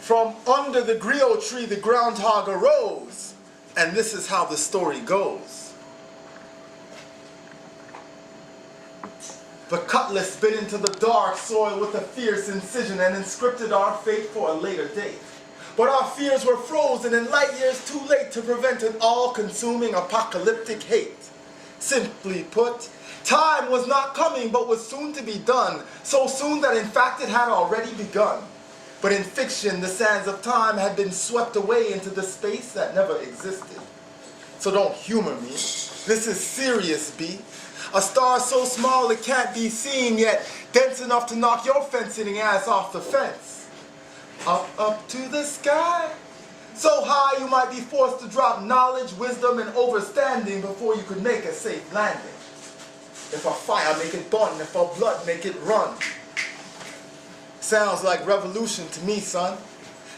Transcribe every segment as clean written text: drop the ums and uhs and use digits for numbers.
From under the griot tree the groundhog arose, and this is how the story goes. The cutlass bit into the dark soil with a fierce incision and inscripted our fate for a later date. But our fears were frozen and light years too late to prevent an all-consuming apocalyptic hate. Simply put, time was not coming but was soon to be done, so soon that in fact it had already begun. But in fiction, the sands of time had been swept away into the space that never existed. So don't humor me. This is serious, B. A star so small it can't be seen, yet dense enough to knock your fence-sitting ass off the fence. Up to the sky. So high you might be forced to drop knowledge, wisdom, and overstanding before you could make a safe landing. If a fire make it burn, if a blood make it run. Sounds like revolution to me, son.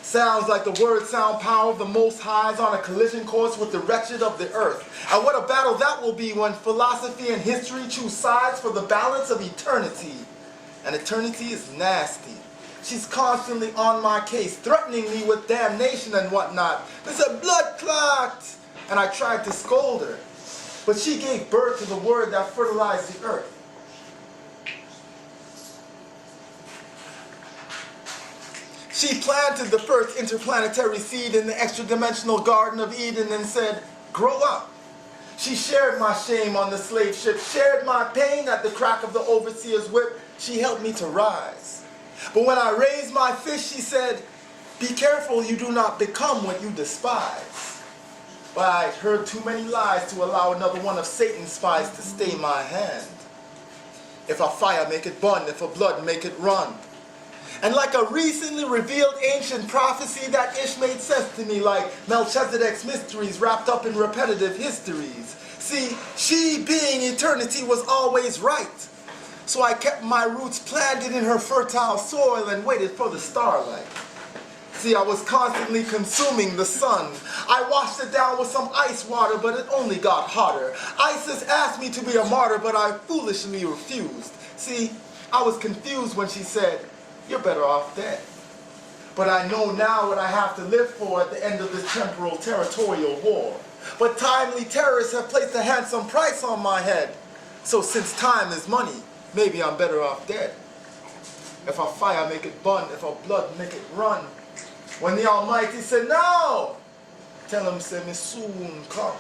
Sounds like the word sound power of the Most High is on a collision course with the wretched of the earth. And what a battle that will be when philosophy and history choose sides for the balance of eternity. And eternity is nasty. She's constantly on my case, threatening me with damnation and whatnot. It's a blood clot! And I tried to scold her. But she gave birth to the word that fertilized the earth. She planted the first interplanetary seed in the extra-dimensional Garden of Eden and said, grow up. She shared my shame on the slave ship, shared my pain at the crack of the overseer's whip. She helped me to rise. But when I raised my fish, she said, be careful you do not become what you despise. But I heard too many lies to allow another one of Satan's spies to stay my hand. If a fire make it burn, if a blood make it run. And like a recently revealed ancient prophecy, that ish made sense to me, like Melchizedek's mysteries wrapped up in repetitive histories. See, she being eternity was always right. So I kept my roots planted in her fertile soil and waited for the starlight. See, I was constantly consuming the sun. I washed it down with some ice water, but it only got hotter. Isis asked me to be a martyr, but I foolishly refused. See, I was confused when she said, you're better off dead. But I know now what I have to live for at the end of this temporal territorial war. But timely terrorists have placed a handsome price on my head. So since time is money, maybe I'm better off dead. If a fire make it burn, if a blood make it run. When the Almighty said no, tell him say me soon come.